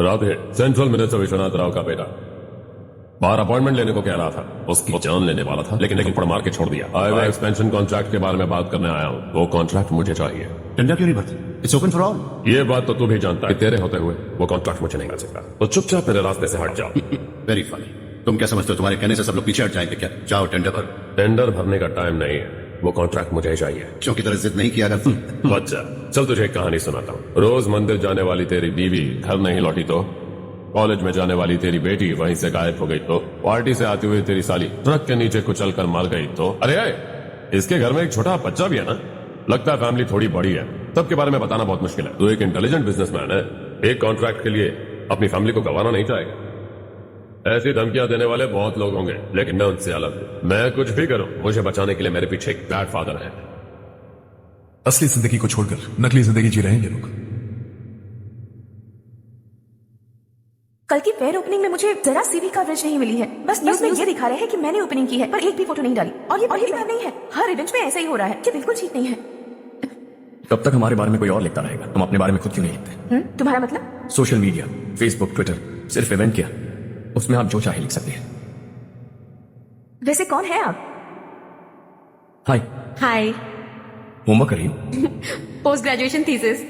Radhe central minister Vishwanath Rao का बेटा बाहर अपॉइंटमेंट लेने को कह रहा था। उसकी जान लेने वाला था, लेकिन थप्पड़ मार के छोड़ दिया। हाईवे एक्सपेंशन कॉन्ट्रैक्ट के बारे में बात करने आया हूँ। वो कॉन्ट्रैक्ट मुझे चाहिए। टेंडर क्यों नहीं भरती? It's open for all. ये बात तो तू भी जानता है कि तेरे होते हुए वो कॉन्ट्रैक्ट मुझे नहीं मिल सकता। तो चुपचाप मेरे रास्ते से हट जाओ। Very funny. तुम क्या समझते हो तुम्हारे कहने से सब लोग पीछे हट जाएंगे क्या? जाओ टेंडर भर। टेंडर भरने का टाइम नहीं है, वो कॉन्ट्रैक्ट मुझे चाहिए। क्यों की तरह जिद नहीं किया करती? बच्चा चल तुझे एक कहानी सुनाता हूँ। रोज मंदिर जाने वाली तेरी बीवी घर नहीं लौटी तो, कॉलेज में जाने वाली तेरी बेटी वहीं से गायब हो गई तो, पार्टी से आती हुई तेरी साली ट्रक के नीचे कुचल कर मर गई तो। अरे इसके घर में एक छोटा बच्चा भी है ना। लगता है फैमिली थोड़ी बड़ी है, सबके बारे में बताना बहुत मुश्किल है। तू एक इंटेलिजेंट बिजनेसमैन है, एक कॉन्ट्रैक्ट के लिए अपनी फैमिली को गंवाना नहीं चाहेगा। ऐसी धमकियां देने वाले बहुत लोग होंगे, लेकिन मैं उनसे अलग हूं। मैं कुछ भी करूं, मुझे बचाने के लिए मेरे पीछे एक बैड फादर है। असली जिंदगी को छोड़कर नकली जिंदगी जी रहे हैं ये लोग। कल की फेयर ओपनिंग में मुझे जरा सी भी कवरेज नहीं मिली है। बस न्यूज में ये दिखा रहे हैं कि मैंने ओपनिंग की है, पर एक भी फोटो नहीं डाली। और ये बात नहीं है, हर इवेंट में ऐसा ही हो रहा है कि बिल्कुल ठीक नहीं है। कब तक हमारे बारे में कोई और लिखता रहेगा? हम अपने बारे में खुद क्यों नहीं लिखते? तुम्हारा मतलब? सोशल मीडिया, फेसबुक, ट्विटर, सिर्फ इवेंट क्या, उसमें आप जो चाहे लिख सकते हैं। वैसे कौन है आप? हाय। हाय। होमवर्क करिए। Post graduation thesis.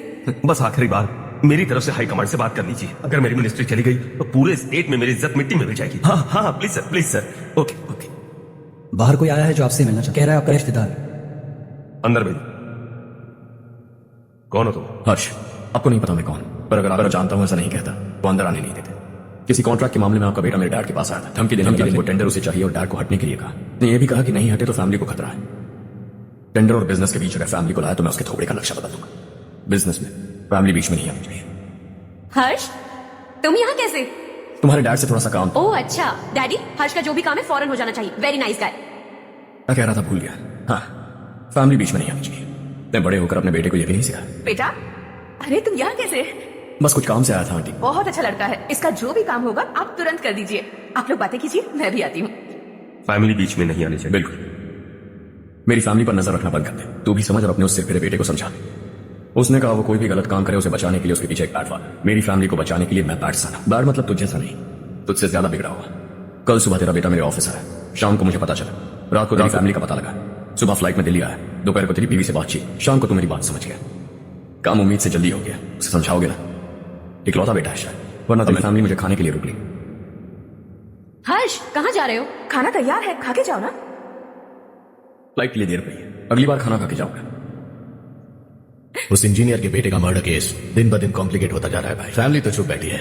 बस आखिरी बार मेरी तरफ से हाई कमांड से बात कर लीजिए। अगर मेरी मिनिस्ट्री चली गई तो पूरे स्टेट में मेरी इज्जत मिट्टी में मिल जाएगी। हाँ हाँ प्लीज सर। Okay okay. बाहर कोई आया है जो आपसे मिलना चाहता है, कह रहा है आपका रिश्तेदार। अंदर भेज। कौन हो तुम? हर्ष। आपको नहीं पता मैं कौन, पर अगर जानता हूं ऐसा नहीं कहता तो अंदर आने नहीं देते। किसी कॉन्ट्रैक्ट के मामले में आपका बेटा मेरे डैड के पास आया था। धमकी देने वो टेंडर उसे चाहिए और डैड को हटने के लिए कहा। ने ये भी कहा कि नहीं हटे तो फैमिली को खतरा है। टेंडर और बिजनेस के बीच अगर फैमिली को लाया तो मैं उसके थोड़े का लक्ष्य बदल दूंगा। बिजनेस में फैमिली बीच में नहीं आनी चाहिए। हर्ष, तुम यहाँ कैसे? तुम्हारे डैड से थोड़ा सा काम। ओह अच्छा। डैडी, हर्ष का जो भी काम है फौरन हो जाना चाहिए। Very nice guy. मैं कह रहा था भूल गया। हाँ, फैमिली बीच में नहीं आनी चाहिए। मैं बड़े होकर अपने बेटे को यही सिखा। बेटा, अरे तुम यहाँ कैसे? बस कुछ काम से आया था आंटी। बहुत अच्छा लड़का है, इसका जो भी काम होगा आप तुरंत कर दीजिए। आप लोग बातें कीजिए, मैं भी आती हूँ। फैमिली बीच में नहीं आनी चाहिए। बिल्कुल। मेरी फैमिली पर नजर रखना बंद कर दे। तू भी समझ और अपने उससे फिरे बेटे को समझा। उसने कहा वो कोई भी गलत काम करे उसे बचाने के लिए उसके पीछे एक बैड फादर। मेरी फैमिली को बचाने के लिए मैं बैड सा। बैड मतलब तुझ जैसा नहीं, तुझसे ज्यादा बिगड़ा हुआ। कल सुबह तेरा बेटा मेरे ऑफिस आया, शाम को मुझे पता चला, रात को तेरी फैमिली का पता लगा, सुबह फ्लाइट में दिल्ली आया, दोपहर को तेरी बीवी से बातचीत, शाम को तू मेरी बात समझ गया। काम उम्मीद से जल्दी हो गया। उसे समझाओगे ना? इकलौता बेटा है शायद, वरना तेरी फैमिली मुझे खाने के लिए रुक ली। हर्ष, कहाँ जा रहे हो? खाना तैयार है, खा के जाओ ना। फ्लाइट के लिए देर पड़ी है, अगली बार खाना खा के जाऊंगा। उस इंजीनियर के बेटे का मर्डर केस दिन ब दिन कॉम्प्लिकेट होता जा रहा है भाई। फैमिली तो चुप बैठी है।